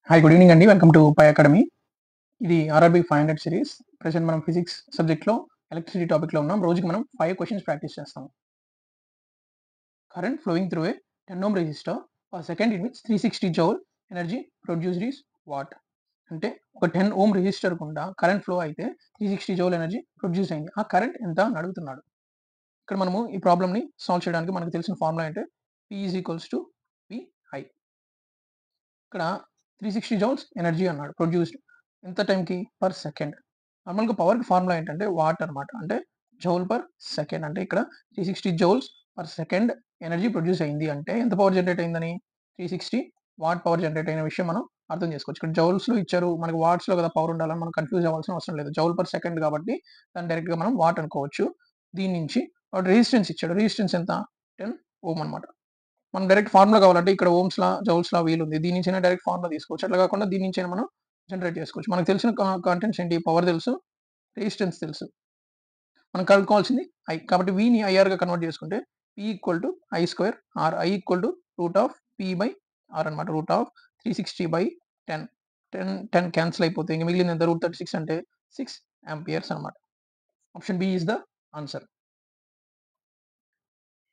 Hi good evening అండి. Welcome to Pi Academy. ఇది RRB 500 series. Present మనం physics సబ్జెక్ట్లో ఎలక్ట్రిసిటీ టాపిక్లో ఉన్నాం. రోజుకి మనం 5 క్వశ్చన్స్ ప్రాక్టీస్ చేస్తాం. Current flowing through a 10 ohm resistor per second in which 360 joule energy produced is what. అంటే ఒక 10 ohm రెసిస్టర్ గుండా కరెంట్ ఫ్లో అయితే 360 జౌల్ ఎనర్జీ ప్రొడ్యూస్ అయింది. ఆ కరెంట్ ఎంత అని అడుగుతున్నాడు. ఇక్కడ మనము ఈ ప్రాబ్లమ్ని సాల్వ్ చేయడానికి మనకు తెలిసిన ఫార్ములా అంటే P is equals to VI. ఇక్కడ 360 జౌల్స్ ఎనర్జీ అన్నాడు ప్రొడ్యూస్డ్ ఎంత టైంకి పర్ సెకండ్. నార్మల్గా పవర్కి ఫార్ములా ఏంటంటే వాట్ అనమాట. అంటే జౌల్ పర్ సెకండ్. అంటే ఇక్కడ 360 joules per second energy produce అయింది అంటే ఎంత పవర్ జనరేట్ అయిందని 360 వాట్ పవర్ జనరేట్ అయిన విషయం మనం అర్థం చేసుకోవచ్చు. ఇక్కడ జౌల్స్లో ఇచ్చారు, మనకి వాట్స్లో కదా పవర్ ఉండాలని మనం కన్ఫ్యూజ్ అవ్వాల్సిన అవసరం లేదు. జౌల్ పర్ సెకండ్ కాబట్టి దాన్ని డైరెక్ట్గా మనం వాట్ అనుకోవచ్చు. దీని నుంచి రెసిస్టెన్స్ ఇచ్చాడు. రెసిస్టెన్స్ ఎంత 10 ఓం అనమాట. మనం డైరెక్ట్ ఫార్ములా కావాలంటే ఇక్కడ ఓమ్స్‌లా, జౌల్స్‌లా వీలుంది. దీని నుంచైనా డైరెక్ట్ ఫార్ములా తీసుకోవచ్చు. అట్లా కాకుండా దీని నుంచైనా మనం జనరేట్ చేసుకోవచ్చు. మనకు తెలిసిన కంటెంట్స్ ఏంటి? పవర్ తెలుసు, రెసిస్టెన్స్ తెలుసు. మనం కనుక్కోవాల్సింది I. కాబట్టి Vని IRగా కన్వర్ట్ చేసుకుంటే P equal to I square R. I equal to root of P by R అనమాట. Root of 360/10. 10 క్యాన్సిల్ అయిపోతే ఇంక మిగిలింది ఎంత? √36 అంటే 6 ఆంపియర్స్ అనమాట. Option B is the answer.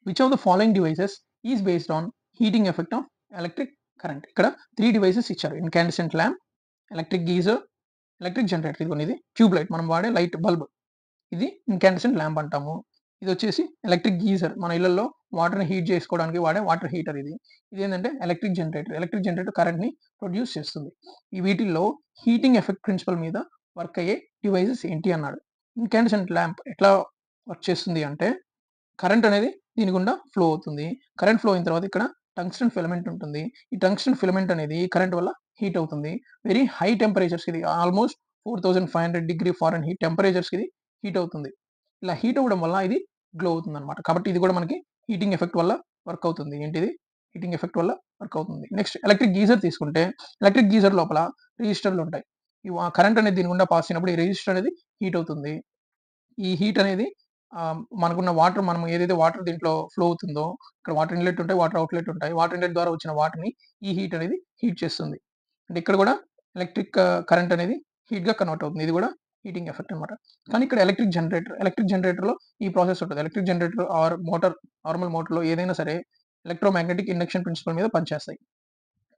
Which of the following devices is based on heating effect of electric current. ఇక్కడ 3 devices ఇచ్చారు. Incandescent lamp, electric geyser, electric generator. ఇదిగోండి ఇది ట్యూబ్ లైట్, మనం వాడే లైట్ బల్బ్. ఇది ఇన్కాండెసెంట్ ల్యాంప్ అంటాము. ఇది వచ్చేసి ఎలక్ట్రిక్ గీజర్, మన ఇళ్లలో వాటర్ని హీట్ చేసుకోవడానికి వాడే వాటర్ హీటర్. ఇది ఏంటంటే ఎలక్ట్రిక్ జనరేటర్. ఎలక్ట్రిక్ జనరేటర్ కరెంట్ని ప్రొడ్యూస్ చేస్తుంది. ఈ వీటిల్లో హీటింగ్ ఎఫెక్ట్ ప్రిన్సిపల్ మీద వర్క్ అయ్యే డివైసెస్ ఏంటి అన్నాడు. ఇన్కాండెసెంట్ ల్యాంప్ ఎట్లా వర్క్ చేస్తుంది అంటే కరెంట్ అనేది దీని గుండా ఫ్లో అవుతుంది. కరెంట్ ఫ్లో అయిన తర్వాత ఇక్కడ టంగ్స్టన్ ఫిలమెంట్ ఉంటుంది. ఈ టంగ్స్టన్ ఫిలమెంట్ అనేది కరెంట్ వల్ల హీట్ అవుతుంది. వెరీ హై టెంపరేచర్స్‌కి ఇది ఆల్మోస్ట్ 4500 డిగ్రీ ఫారెన్‌హీట్ టెంపరేచర్స్‌కి ఇది హీట్ అవుతుంది. ఇలా హీట్ అవ్వడం వల్ల ఇది గ్లో అవుతుందన్నమాట. కాబట్టి ఇది కూడా మనకి హీటింగ్ ఎఫెక్ట్ వల్ల వర్క్ అవుతుంది. ఏంటిది? హీటింగ్ ఎఫెక్ట్ వల్ల వర్క్ అవుతుంది. నెక్స్ట్ ఎలక్ట్రిక్ గీజర్ తీసుకుంటే ఎలక్ట్రిక్ గీజర్ లోపల రెసిస్టర్లు ఉంటాయి. కరెంట్ అనేది దీని గుండా పాస్ అయినప్పుడు ఈ రెసిస్టర్ అనేది హీట్ అవుతుంది. ఈ హీట్ అనేది మనకున్న వాటర్, మనం ఏదైతే వాటర్ దీంట్లో ఫ్లో అవుతుందో, ఇక్కడ వాటర్ ఇన్‌లెట్ ఉంటాయి, వాటర్ అవుట్‌లెట్ ఉంటాయి. వాటర్ ఇన్‌లెట్ ద్వారా వచ్చిన వాటర్‌ని ఈ హీట్ అనేది హీట్ చేస్తుంది. అంటే ఇక్కడ కూడా ఎలక్ట్రిక్ కరెంట్ అనేది హీట్‌గా కన్వర్ట్ అవుతుంది. ఇది కూడా హీటింగ్ ఎఫెక్ట్ అనమాట. కానీ ఇక్కడ ఎలక్ట్రిక్ జనరేటర్‌లో ఈ ప్రాసెస్ ఉంటది. Electric generator or motor, normal మోటార్‌లో ఏదైనా సరే ఎలక్ట్రోమాగ్నెటిక్ ఇండక్షన్ ప్రిన్సిపల్ మీద పనిచేస్తాయి.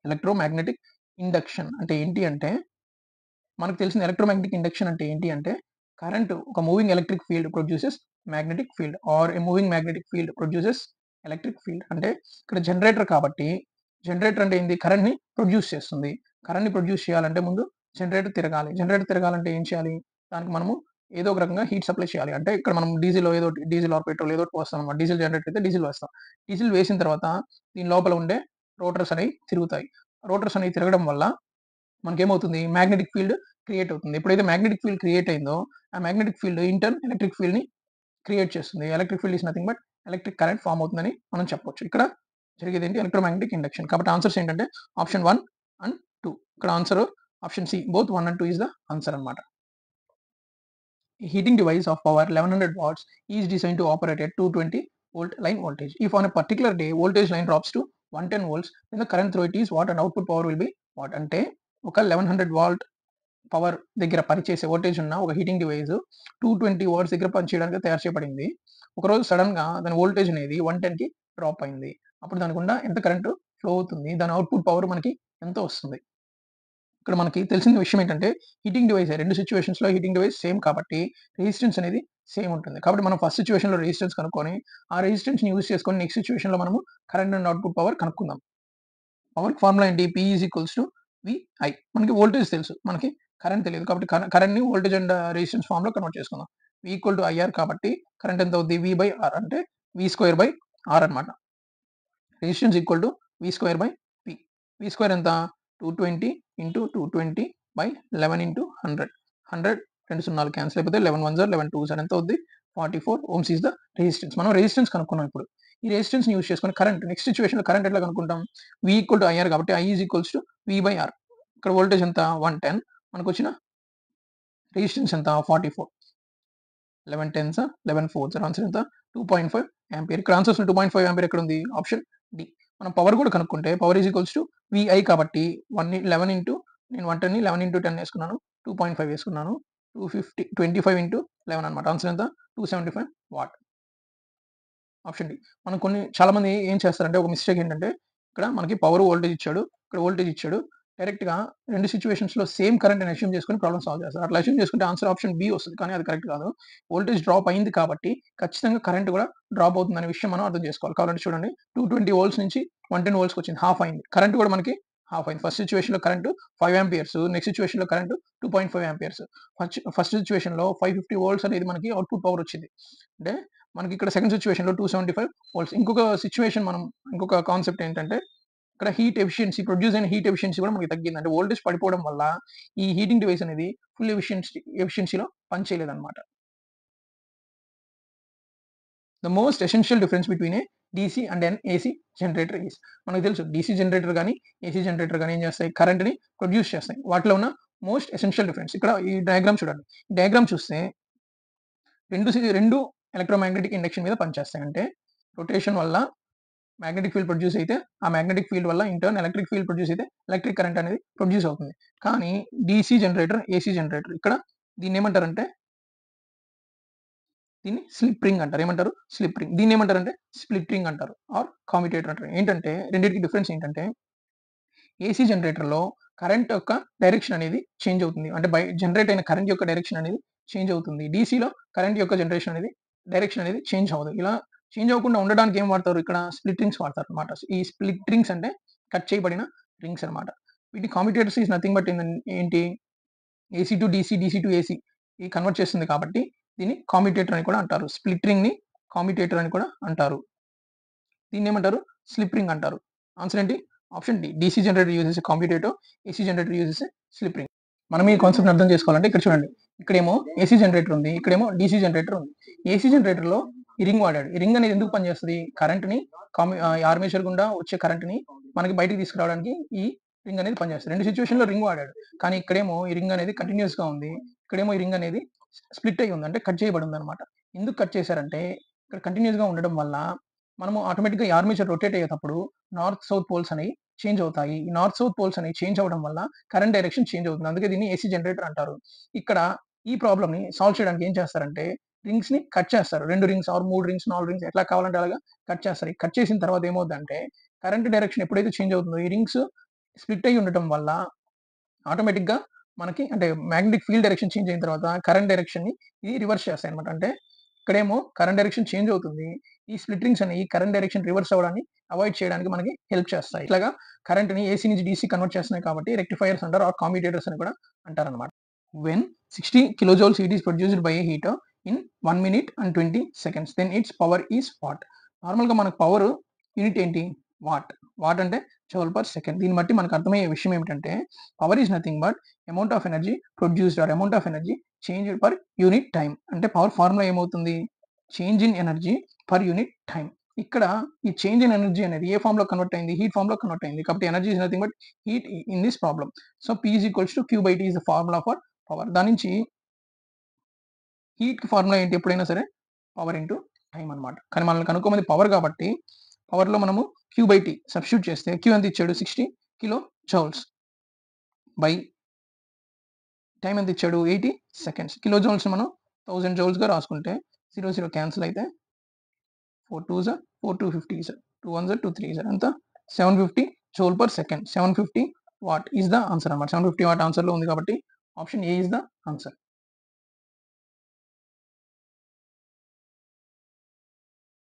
ఎలక్ట్రోమాగ్నెటిక్ ఇండక్షన్ అంటే ఏంటి అంటే, మనకు తెలిసిన ఎలక్ట్రోమాగ్నెటిక్ ఇండక్షన్ అంటే ఏంటి అంటే, కరెంట్ ఒక moving electric field produces magnetic field or a moving magnetic field produces electric field. అంటే ఇక్కడ జనరేటర్ కాబట్టి, జనరేటర్ అంటే ఏంది? కరెంట్‌ని ప్రొడ్యూస్ చేస్తుంది. కరెంట్‌ని ప్రొడ్యూస్ చేయాలంటే ముందు జనరేటర్ తిరగాలి. జనరేటర్ తిరగాలంటే ఏం చేయాలి? దానికి మనము ఏదో ఒక రకంగా హీట్ సప్లై చేయాలి. అంటే ఇక్కడ మనం డీజిల్ ఆర్ పెట్రోల్ ఏదో ఒకటి పోస్తాం అన్నమాట. డీజిల్ జనరేటర్ అయితే డీజిల్ వేస్తాం. డీజిల్ వేసిన తర్వాత దీని లోపల ఉండే రోటర్స్ అనేవి తిరుగుతాయి. రోటర్స్ అనేవి తిరగడం వల్ల మనకేమవుతుంది? మ్యాగ్నెటిక్ ఫీల్డ్ క్రియేట్ అవుతుంది. ఎప్పుడైతే మ్యాగ్నెటిక్ ఫీల్డ్ క్రియేట్ అయిందో, ఆ magnetic field in turn electric ఫీల్డ్‌ని క్రియేట్ చేస్తుంది. Electric field is nothing but electric current form అవుతుందని మనం చెప్పొచ్చు. ఇక్కడ జరిగేదేంటి? Electromagnetic induction. కాబట్టి ఆన్సర్స్ ఏంటంటే ఆప్షన్ 1 అండ్ 2. ఇక్కడ answer option C. Both 1 and 2 is the answer అన్నమాట. A heating device of power 1100 watts is designed to operate at 220 volt line voltage. If on a particular day voltage line drops to 110 volts, then the current through it is what and output power will be what. అంటే ఒక 1100 Walt power దగ్గర పనిచేసే voltage ఉన్న ఒక heating device 220 watts దగ్గర పనిచేయడానికి తయారు చేయబడింది. ఒకరోజు సడన్‌గా దాని వోల్టేజ్ అనేది 110కి డ్రాప్ అయింది. అప్పుడు దాని గుండా ఎంత కరెంట్ ఫ్లో అవుతుంది? దాని అవుట్‌పుట్ పవర్ మనకి ఎంత వస్తుంది? ఇక్కడ మనకి తెలిసిన విషయం ఏంటంటే, హీటింగ్ డివైసే. 2 సిట్యుయేషన్స్‌లో హీటింగ్ డివైస్ సేమ్ కాబట్టి రెసిస్టెన్స్ అనేది సేమ్ ఉంటుంది. కాబట్టి మనం ఫస్ట్ సిట్యుయేషన్‌లో రెసిస్టెన్స్ కనుక్కొని, ఆ రెసిస్టెన్స్‌ని యూజ్ చేసుకొని నెక్స్ట్ సిట్యుయేషన్‌లో మనము కరెంట్ అండ్ అవుట్‌పుట్ పవర్ కనుక్కుందాం. పవర్‌కి ఫార్ములా ఏంటి? P is equals to VI. మనకి వోల్టేజ్ తెలుసు. మనకి కరెంట్ తెలీదు. కాబట్టి కరెంట్‌ని వోల్టేజ్ అండ్ రెసిస్టెన్స్ ఫార్మ్‌లో కన్వర్ట్ చేసుకుందాం. V ఈక్వల్ టు IR కాబట్టి కరెంట్ ఎంత అవుద్ది? V/R అంటే V²/R అన్నమాట. Resistance equal to V²/P. V² ఎంత? 220 × 220/11 × 100. 100 2 సున్నాలు క్యాన్సిల్ అయిపోతే 11 1s ఆర్ 11 2s ఆర్ ఎంత అవుద్ది? 44 ఓమ్స్ ఈస్ ద రెసిస్టెన్స్. మనం రెసిస్టెన్స్ కనుక్కున్నాం ఇప్పుడు. ఈ రెసిస్టెన్స్‌ని యూజ్ చేసుకొని కరెంట్ నెక్స్ట్ సిట్యుయేషన్‌లో కరెంట్ ఎట్లా కనుక్కుంటాం? V ఈక్వల్ టు IR కాబట్టి I is equals to V/R. ఇక్కడ వోల్టేజ్ ఎంత? 110. మనకొచ్చిన రెసిస్టెన్స్ ఎంత? 44. 11 10s 11 4s ఆన్సర్ ఎంత? 2.5 ఆంపియర్. ఇక్కడ ఆన్సర్స్‌లో 2.5 ఆంపియర్ ఎక్కడ ఉంది? Option D. మనం పవర్ కూడా కనుక్కుంటే power is equals to VI కాబట్టి 11 × నేను 110ని 11 ఇంటూ 10 వేసుకున్నాను. 2.5 వేసుకున్నాను. 25 ఇంటూ 11 అనమాట. ఆన్సర్ ఎంత? 275 వాట్. Option D. మనం చాలామంది ఏం చేస్తారంటే ఒక మిస్టేక్ ఏంటంటే ఇక్కడ మనకి పవర్ వోల్టేజ్ ఇచ్చాడు. ఇక్కడ వోల్టేజ్ ఇచ్చాడు. డైరెక్ట్‌గా 2 సిట్యుయేషన్స్‌లో సేమ్ కరెంట్ అని అస్యూమ్ చేసుకొని ప్రాబ్లమ్ సాల్వ్ చేస్తారు. అట్లా అస్యూమ్ చేసుకుంటే ఆన్సర్ ఆప్షన్ బి వస్తది. కానీ అది కరెక్ట్ కాదు. వోల్టేజ్ డ్రాప్ అయింది కాబట్టి ఖచ్చితంగా కరెంట్ కూడా డ్రాప్ అవుతుందనే విషయం మనం అర్థం చేసుకోవాలి. కావాలంటే చూడండి 220 వోల్ట్స్ నుంచి 110 వోల్ట్స్‌కి వచ్చింది. హాఫ్ అయింది. కరెంట్ కూడా మనకి హాఫ్ అయింది. ఫస్ట్ సిట్యుయేషన్‌లో కరెంట్ 5 ఆంపియర్స్. నెక్స్ట్ సిట్యుయేషన్‌లో కరెంట్ 2.5 ఆంపియర్స్. ఫస్ట్ సిట్యుయేషన్‌లో 550 వోల్ట్స్ అనేది మనకి అవుట్‌పుట్ పవర్ వచ్చింది. అంటే మనకి ఇక్కడ సెకండ్ సిట్యుయేషన్‌లో 275 వోల్ట్స్. ఇంకొక కాన్సెప్ట్ ఏంటంటే ఇక్కడ హీట్ ఎఫిషియన్సీ ప్రొడ్యూస్ అయిన హీట్ ఎఫిషియన్సీ కూడా మనకి తగ్గింది. అంటే వోల్టేజ్ పడిపోవడం వల్ల ఈ హీటింగ్ డివైస్ అనేది ఫుల్ ఎఫిషియన్సీలో పని చేయలేదన్నమాట. The most essential difference between a DC and an AC generator is. మనకు తెలుసు డీసీ జనరేటర్ గాని, ఏసీ జనరేటర్ గాని ఏం చేస్తాయి? కరెంట్‌ని ప్రొడ్యూస్ చేస్తాయి. వాటిలో ఉన్న మోస్ట్ ఎసెన్షియల్ డిఫరెన్స్. ఇక్కడ ఈ డయాగ్రామ్ చూడండి. ఈ డయాగ్రామ్ చూస్తే రెండు ఎలక్ట్రోమాగ్నెటిక్ ఇండక్షన్ మీద పనిచేస్తాయి. అంటే రొటేషన్ వల్ల మ్యాగ్నెటిక్ ఫీల్డ్ ప్రొడ్యూస్ అయితే, ఆ మ్యాగ్నెటిక్ ఫీల్డ్ వల్ల in turn electric field produce అయితే ఎలక్ట్రిక్ కరెంట్ అనేది ప్రొడ్యూస్ అవుతుంది. కానీ డీసీ జనరేటర్, ఏసీ జనరేటర్ ఇక్కడ దీన్నేమంటారంటే దీన్ని స్లిప్ రింగ్ అంటారు. ఏమంటారు? Slip ring. దీన్నేమంటారంటే స్ప్లిట్ రింగ్ అంటారు. ఆర్ కమ్యుటేటర్ అంటారు. ఏంటంటే రెండిటికి డిఫరెన్స్ ఏంటంటే ఏసీ జనరేటర్‌లో కరెంట్ యొక్క డైరెక్షన్ అనేది చేంజ్ అవుతుంది. అంటే జనరేట్ అయిన కరెంట్ యొక్క డైరెక్షన్ అనేది చేంజ్ అవుతుంది. డీసీలో కరెంట్ యొక్క డైరెక్షన్ అనేది చేంజ్ అవ్వదు. ఇలా చేంజ్ అవ్వకుండా ఉండడానికి ఏం వాడతారు? ఇక్కడ స్ప్లిట్ రింగ్స్ వాడతారనమాట. ఈ స్ప్లిట్ రింగ్స్ అంటే కట్ చేయబడిన రింగ్స్ అనమాట. వీటి కమ్యుటేటర్స్ ఈస్ నథింగ్ బట్ ఏంటి? AC to DC, DC to AC ఈ కన్వర్ట్ చేస్తుంది కాబట్టి దీన్ని కమ్యుటేటర్ అని కూడా అంటారు. స్ప్లిట్ రింగ్‌ని కమ్యుటేటర్ అని కూడా అంటారు. దీన్నేమంటారు? స్లిప్ రింగ్ అంటారు. ఆన్సర్ ఏంటి? Option D. DC generator uses a commutator, AC generator uses a slip ring. మనం ఈ కాన్సెప్ట్‌ని అర్థం చేసుకోవాలంటే ఇక్కడ చూడండి. ఇక్కడేమో ఏసీ జనరేటర్ ఉంది. ఇక్కడేమో డీసీ జనరేటర్ ఉంది. ఏసీ జనరేటర్‌లో ఈ రింగ్ వాడాడు. ఈ రింగ్ అనేది ఎందుకు పనిచేస్తది? కరెంట్‌ని ఆర్మేచర్ గుండా వచ్చే కరెంట్‌ని మనకి బయటికి తీసుకురావడానికి ఈ రింగ్ అనేది పనిచేస్తది. 2 సిట్యుయేషన్‌లో రింగ్ వాడాడు. కానీ ఇక్కడేమో ఈ రింగ్ అనేది కంటిన్యూయస్‌గా ఉంది. ఇక్కడేమో ఈ రింగ్ అనేది స్ప్లిట్ అయ్యి ఉంది. అంటే కట్ చేయబడి ఉందన్నమాట. ఎందుకు కట్ చేశారంటే ఇక్కడ కంటిన్యూయస్‌గా ఉండడం వల్ల మనము ఆటోమేటిక్‌గా ఈ ఆర్మేచర్ రొటేట్ అయ్యేటప్పుడు నార్త్, సౌత్ పోల్స్ అనేవి చేంజ్ అవుతాయి. ఈ నార్త్, సౌత్ పోల్స్ అనేవి చేంజ్ అవ్వడం వల్ల కరెంట్ డైరెక్షన్ చేంజ్ అవుతుంది. అందుకే దీన్ని ఏసీ జనరేటర్ అంటారు. ఇక్కడ ఈ ప్రాబ్లమ్‌ని సాల్వ్ చేయడానికి ఏం చేస్తారంటే రింగ్స్‌ని కట్ చేస్తారు. 2 రింగ్స్ ఆర్ 3 రింగ్స్, 4 రింగ్స్ ఎట్లా కావాలంటే అలాగా కట్ చేస్తారు. ఈ కట్ చేసిన తర్వాత ఏమవుద్దంటే కరెంట్ డైరెక్షన్ ఎప్పుడైతే చేంజ్ అవుతుందో ఈ రింగ్స్ స్ప్లిట్ అయ్యి ఉండటం వల్ల ఆటోమేటిక్‌గా మనకి అంటే మాగ్నెటిక్ ఫీల్డ్ డైరెక్షన్ చేంజ్ అయిన తర్వాత కరెంట్ డైరెక్షన్‌ని ఇది రివర్స్ చేస్తాయన్నమాట. అంటే ఇక్కడేమో కరెంట్ డైరెక్షన్ చేంజ్ అవుతుంది. ఈ స్ప్లిట్ రింగ్స్ అనేవి కరెంట్ డైరెక్షన్ రివర్స్ అవ్వడాన్ని అవాయిడ్ చేయడానికి మనకి హెల్ప్ చేస్తాయి. ఇట్లాగా కరెంట్‌ని ఏసీ నుంచి డీసీ కన్వర్ట్ చేస్తున్నాయి కాబట్టి రెక్టిఫైయర్స్ అంటారు ఆర్ కమ్యుటేటర్స్ అని కూడా అంటారన్నమాట. When 60 kilojoules heat is produced by a heater in 1 minute and 20 seconds, then its power is watt. నార్మల్‌గా మనకు పవర్ యూనిట్ ఏంటి? వాట్. వాట్ అంటే జౌల్ పర్ సెకండ్. దీన్ని బట్టి మనకు అర్థమయ్యే విషయం ఏమిటంటే power is nothing but amount of energy produced are amount of energy changed per unit time. అంటే పవర్ ఫార్ములా ఏమవుతుంది? Change in energy per unit time. ఇక్కడ ఈ చేంజ్ ఇన్ ఎనర్జీ అనేది ఏ ఫార్మ్‌లో కన్వర్ట్ అయింది? హీట్ ఫార్మ్‌లో కన్వర్ట్ అయింది. కాబట్టి energy is nothing but heat in this problem. So P is equals to Q/T is the formula for power. దాని నుంచి హీట్‌కి formula ఏంటి? ఎప్పుడైనా సరే పవర్ ఇంటూ టైమ్ అన్నమాట. కానీ మనల్ని కనుక్కోమన్నది పవర్ కాబట్టి పవర్‌లో మనము Q/T సబ్స్టిట్యూట్ చేస్తే Q ఎంత ఇచ్చాడు? 60 కిలో జౌల్స్ బై టైమ్ ఎంత ఇచ్చాడు? 80 సెకండ్స్. కిలో జౌల్స్‌ని మనం 1000 జౌల్స్‌గా రాసుకుంటే 0, 0 క్యాన్సిల్ అయితే 4 2s 4 2 50s 2 1s 2 3s ఎంత? 750 joule per second. 750 what is the answer అన్నమాట. 750 వాట్ ఆన్సర్‌లో ఉంది కాబట్టి option A is the answer.